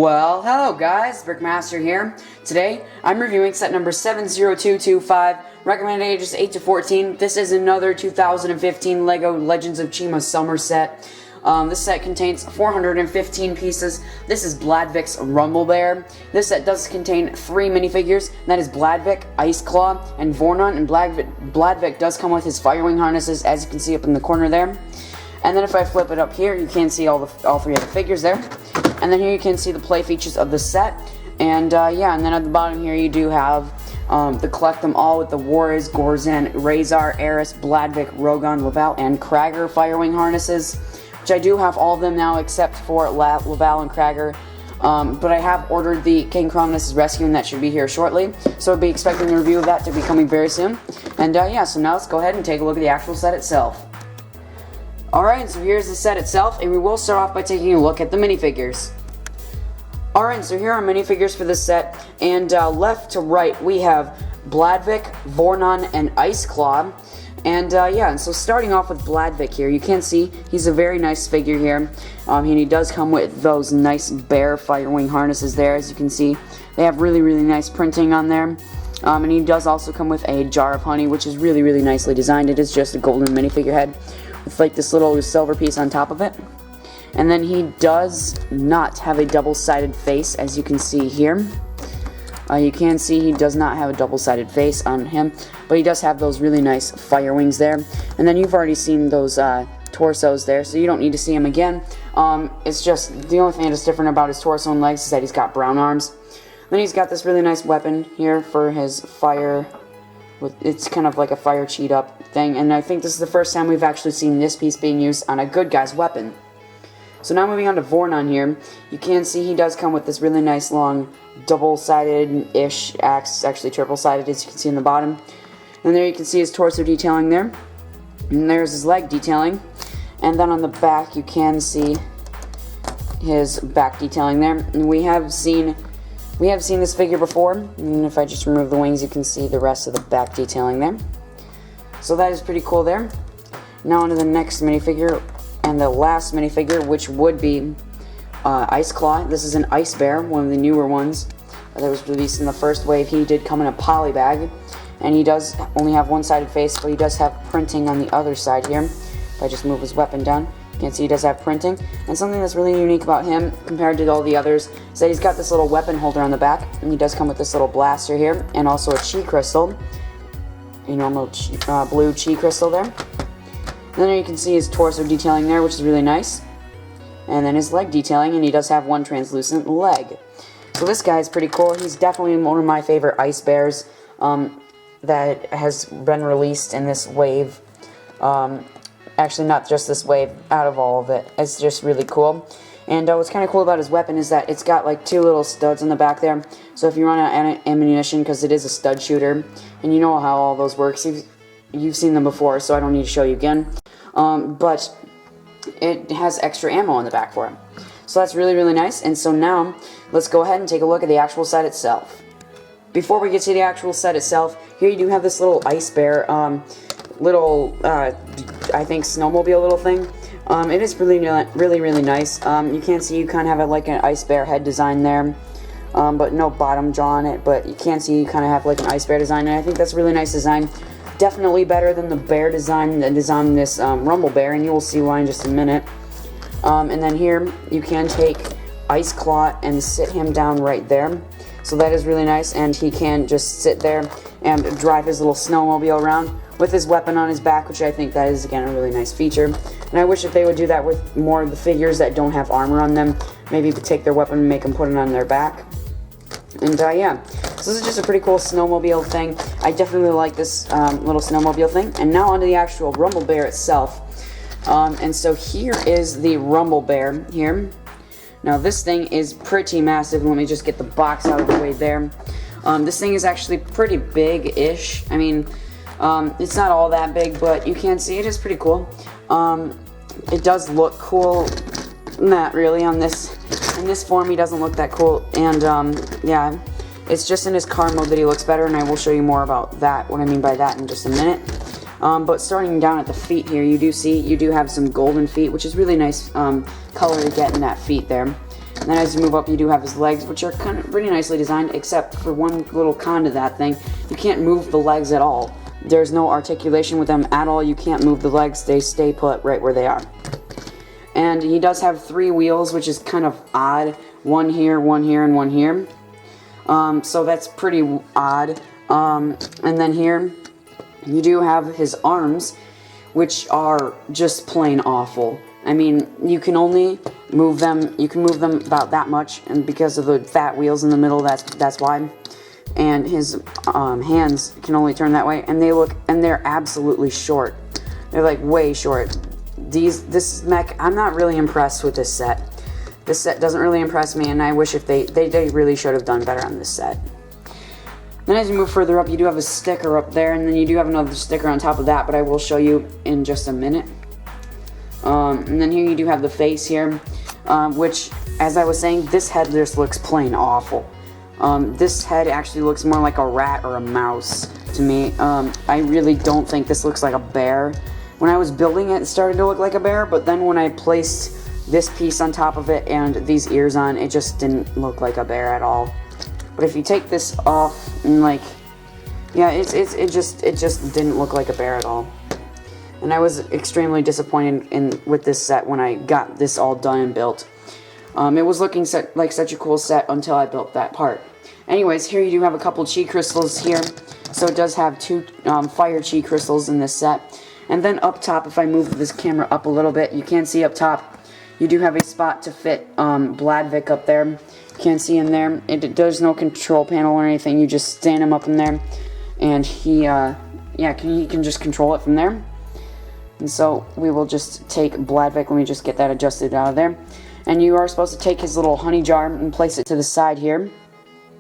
Well, hello guys, BrickMaster here. Today, I'm reviewing set number 70225, recommended ages 8 to 14. This is another 2015 LEGO Legends of Chima summer set. This set contains 415 pieces. This is Bladvic's Rumble Bear. This set does contain 3 minifigures. That is Bladvic, Ice Claw, and Vornon. And Bladvic does come with his Firewing harnesses, as you can see up in the corner there. And then if I flip it up here, you can see all 3 of the figures there. And then here you can see the play features of the set. And yeah, and then at the bottom here you do have the collect them all with the Warriors, Gorzan, Razor, Eris, Bladvic, Rogon, Laval, and Krager Firewing harnesses. Which I do have all of them now except for Laval and Krager. But I have ordered the King Chronos' Rescue, and that should be here shortly. So I'll be expecting a review of that to be coming very soon. And yeah, so now let's go ahead and take a look at the actual set itself. Alright, so here's the set itself, and we will start off by taking a look at the minifigures. Alright, so here are minifigures for this set, and left to right we have Bladvic, Vornon, and Ice Claw. And yeah, and so starting off with Bladvic here, you can see he's a very nice figure here, and he does come with those nice bear Firewing harnesses there, as you can see. They have really nice printing on there. And he does also come with a jar of honey, which is really nicely designed. It is just a golden minifigure head with like this little silver piece on top of it. And then he does not have a double-sided face, as you can see here. You can see he does not have a double-sided face on him, but he does have those really nice fire wings there. And then you've already seen those torsos there, so you don't need to see him again. It's just, the only thing that's different about his torso and legs is that he's got brown arms. Then he's got this really nice weapon here for his fire. It's kind of like a fire cheat-up thing, and I think this is the first time we've actually seen this piece being used on a good guy's weapon. So now moving on to Vornon here, you can see he does come with this really nice long double-sided-ish axe, actually triple-sided, as you can see in the bottom. And there you can see his torso detailing there, and there's his leg detailing. And then on the back you can see his back detailing there. And we have seen this figure before, and if I just remove the wings you can see the rest of the back detailing there. So that is pretty cool there. Now on to the next minifigure, and the last minifigure, which would be Ice Claw. This is an Ice Bear, one of the newer ones that was released in the first wave. He did come in a poly bag, and he does only have one-sided face, but he does have printing on the other side here. If I just move his weapon down, you can see he does have printing. And something that's really unique about him compared to all the others is that he's got this little weapon holder on the back, and he does come with this little blaster here, and also a chi crystal, a normal blue chi crystal there. And then you can see his torso detailing there, which is really nice. And then his leg detailing, and he does have one translucent leg. So this guy is pretty cool. He's definitely one of my favorite ice bears that has been released in this wave. Actually, not just this wave, out of all of it. It's just really cool. And what's kind of cool about his weapon is that it's got like 2 little studs on the back there. So if you run out of ammunition, because it is a stud shooter, and you know how all those works, you've seen them before, so I don't need to show you again. But it has extra ammo on the back for him. So that's really nice. And so now, let's go ahead and take a look at the actual set itself. Before we get to the actual set itself, here you do have this little ice bear, I think snowmobile little thing. It is really nice. You can see you kind of have like an ice bear head design there, but no bottom jaw on it. But you can see you kind of have like an ice bear design, and I think that's a really nice design. Definitely better than the bear design that is on this Rumble Bear, and you will see why in just a minute. And then here you can take Ice Claw and sit him down right there. So that is really nice, and he can just sit there and drive his little snowmobile around with his weapon on his back, which I think that is, again, a really nice feature. And I wish that they would do that with more of the figures that don't have armor on them. Maybe take their weapon and make them put it on their back. And yeah, so this is just a pretty cool snowmobile thing. I definitely like this little snowmobile thing. And now onto the actual Rumble Bear itself. And so here is the Rumble Bear here. Now this thing is pretty massive. Let me just get the box out of the way there. This thing is actually pretty big-ish. I mean, it's not all that big, but you can see it is pretty cool. It does look cool. Not really on this. In this form, he doesn't look that cool. And yeah, it's just in his car mode that he looks better, and I will show you more about that, what I mean by that, in just a minute. But starting down at the feet here, you do have some golden feet, which is really nice color to get in that feet there. And then as you move up, you do have his legs, which are kind of pretty nicely designed, except for one little con to that thing. You can't move the legs at all. There's no articulation with them at all. You can't move the legs. They stay put right where they are. And he does have 3 wheels, which is kind of odd. One here, and one here. So that's pretty odd. And then here, you do have his arms, which are just plain awful. I mean, you can only move them, about that much, and because of the fat wheels in the middle, that's why. And his hands can only turn that way, and they're absolutely short. They're like way short. This mech, I'm not really impressed with this set. This set doesn't really impress me, and I wish if they really should have done better on this set. Then as you move further up, you do have a sticker up there, and then you do have another sticker on top of that, but I will show you in just a minute. And then here you do have the face here, which, as I was saying, this head just looks plain awful. This head actually looks more like a rat or a mouse to me. I really don't think this looks like a bear. When I was building it, it started to look like a bear, but then when I placed this piece on top of it and these ears on, it just didn't look like a bear at all. But if you take this off and yeah, it just didn't look like a bear at all. And I was extremely disappointed with this set when I got this all done and built. It was looking like such a cool set until I built that part. Anyways, here you do have a couple chi crystals here. So it does have 2 fire chi crystals in this set. And then up top, if I move this camera up a little bit, you can see up top, you do have a spot to fit Bladvic up there. You can't see in there. There's no control panel or anything. You just stand him up in there, and he can just control it from there. And so we will just take Bladvic. Let me just get that adjusted out of there. And you are supposed to take his little honey jar and place it to the side here.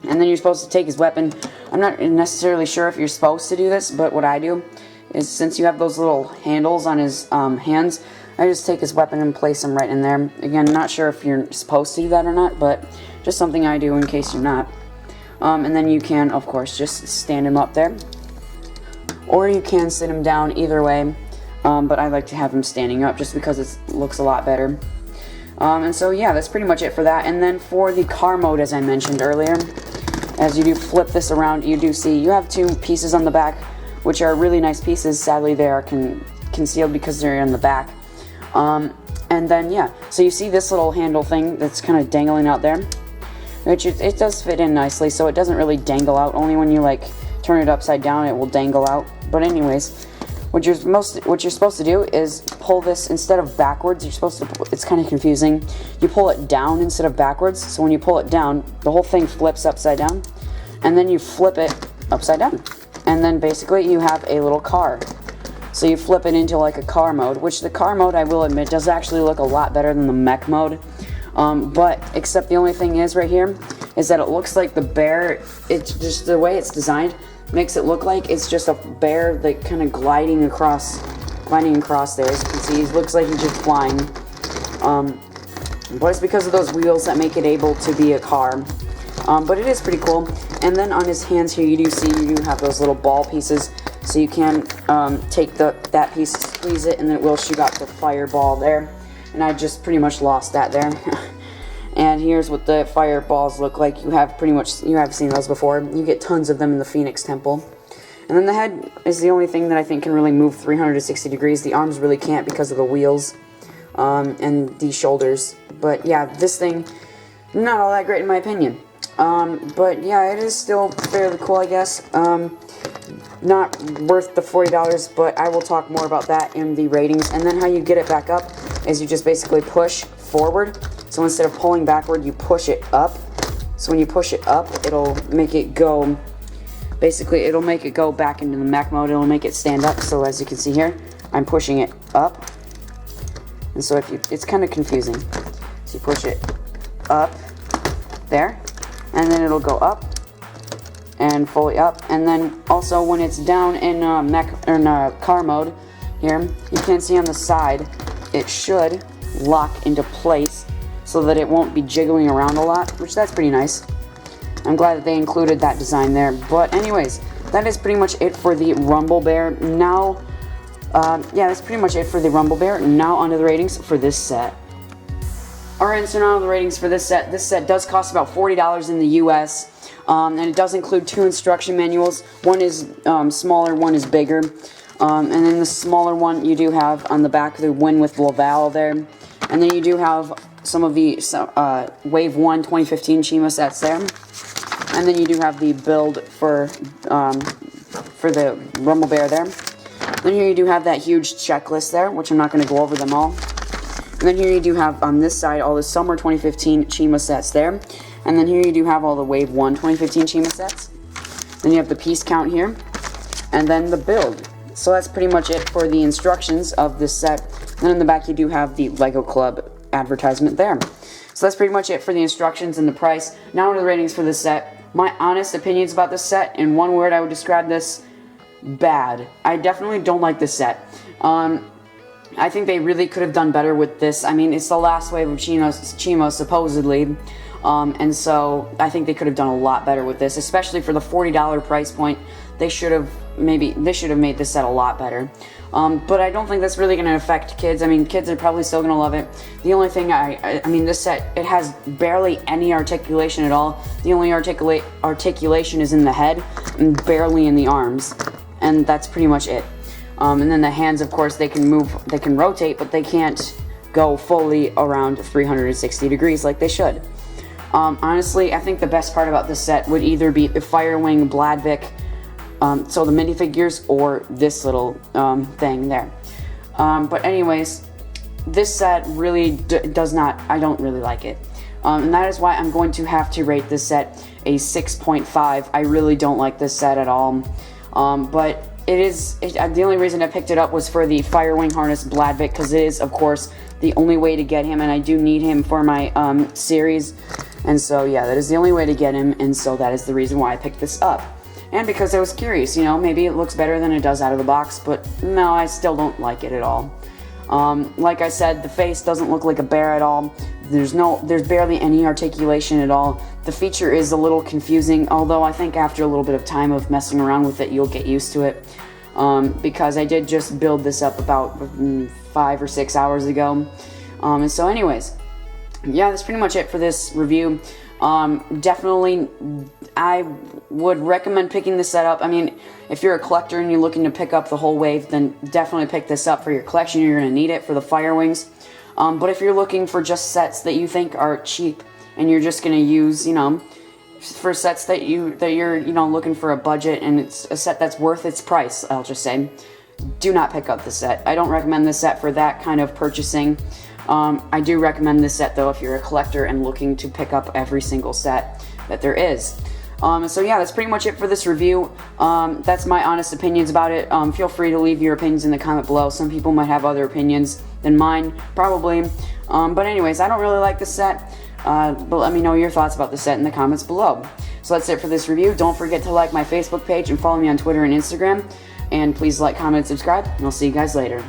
And then you're supposed to take his weapon. I'm not necessarily sure if you're supposed to do this, but what I do is, since you have those little handles on his hands, I just take his weapon and place him right in there. Again, not sure if you're supposed to do that or not, but just something I do in case you're not. And then you can, of course, just stand him up there. Or you can sit him down, either way. But I like to have him standing up just because it looks a lot better. And so yeah, that's pretty much it for that. And then for the car mode, as I mentioned earlier, as you do flip this around, you do see you have 2 pieces on the back, which are really nice pieces. Sadly, they are concealed because they're in the back. And then yeah, so you see this little handle thing that's kind of dangling out there, which it does fit in nicely, so it doesn't really dangle out. Only when you turn it upside down, it will dangle out. But anyways, what you're supposed to do is pull this instead of backwards. You're supposed to. It's kind of confusing. You pull it down instead of backwards. So when you pull it down, the whole thing flips upside down, and then you flip it upside down, and then basically you have a little car. So you flip it into like a car mode, which the car mode, I will admit, does actually look a lot better than the mech mode. But except the only thing is right here is that it looks like the bear. It's just the way it's designed makes it look like it's just a bear that kind of gliding across there. As you can see, he looks like he's just flying. But it's because of those wheels that make it able to be a car. But it is pretty cool. And then on his hands here, you do have those little ball pieces. So you can take that piece, squeeze it, and then it will shoot out the fireball there. And I just pretty much lost that there. And here's what the fireballs look like. You have seen those before. You get tons of them in the Phoenix Temple. And then the head is the only thing that I think can really move 360 degrees. The arms really can't because of the wheels and the shoulders. But yeah, this thing, not all that great in my opinion. But yeah, it is still fairly cool, I guess. Not worth the $40, but I will talk more about that in the ratings. And then how you get it back up is you just basically push forward. So instead of pulling backward, you push it up. So when you push it up, it'll make it go, basically it'll make it go back into the mech mode. It'll make it stand up. So as you can see here, I'm pushing it up. And so it's kind of confusing. So you push it up there, and then it'll go up and fully up. And then also when it's down in car mode here, you can see on the side, it should lock into place so that it won't be jiggling around a lot, which that's pretty nice. I'm glad that they included that design there. But anyways, that is pretty much it for the Rumble Bear. Now, yeah, that's pretty much it for the Rumble Bear. Now onto the ratings for this set. Alright, so now the ratings for this set. This set does cost about $40 in the US, and it does include 2 instruction manuals. One is smaller, one is bigger. And then the smaller one you do have on the back the Win with Laval there. And then you do have some of the Wave 1 2015 Chima sets there. And then you do have the build for the Rumble Bear there. Then here you do have that huge checklist there, which I'm not going to go over them all. And then here you do have on this side all the Summer 2015 Chima sets there. And then here you do have all the Wave 1 2015 Chima sets. Then you have the piece count here. And then the build. So that's pretty much it for the instructions of this set. And then in the back you do have the Lego Club advertisement there. So that's pretty much it for the instructions and the price. Now to the ratings for this set. My honest opinions about this set, in one word I would describe this: bad. I definitely don't like this set. I think they really could have done better with this. I mean, it's the last wave of Chima supposedly, and so I think they could have done a lot better with this, especially for the $40 price point. They should have made this set a lot better. But I don't think that's really going to affect kids. I mean, kids are probably still going to love it. The only thing I mean, this set, it has barely any articulation at all. The only articulation is in the head and barely in the arms, and that's pretty much it. And then the hands, of course, they can move, they can rotate, but they can't go fully around 360 degrees like they should. Honestly, I think the best part about this set would either be the Firewing Bladvic, so the minifigures, or this little thing there. But anyways, this set really does not, I don't really like it. And that is why I'm going to have to rate this set a 6.5. I really don't like this set at all. But the only reason I picked it up was for the Firewing Harness Bladvic, because it is, of course, the only way to get him, and I do need him for my series. And so, yeah, that is the only way to get him, and so that is the reason why I picked this up. And because I was curious, you know, maybe it looks better than it does out of the box, but no, I still don't like it at all. Like I said, the face doesn't look like a bear at all. There's barely any articulation at all. The feature is a little confusing, although I think after a little bit of time of messing around with it, you'll get used to it. Because I did just build this up about 5 or 6 hours ago. And so anyways, yeah, that's pretty much it for this review. Definitely, I would recommend picking this set up. I mean, if you're a collector and you're looking to pick up the whole wave, then definitely pick this up for your collection. You're going to need it for the Firewings. But if you're looking for just sets that you think are cheap and you're just going to use, you know, for sets that you're you know, looking for a budget and it's a set that's worth its price, I'll just say, do not pick up this set. I don't recommend this set for that kind of purchasing. I do recommend this set though if you're a collector and looking to pick up every single set that there is. So yeah, that's pretty much it for this review. That's my honest opinions about it. Feel free to leave your opinions in the comment below. Some people might have other opinions than mine, probably. But anyways, I don't really like this set. But let me know your thoughts about the set in the comments below. So that's it for this review. Don't forget to like my Facebook page and follow me on Twitter and Instagram. And please like, comment, and subscribe. And I'll see you guys later.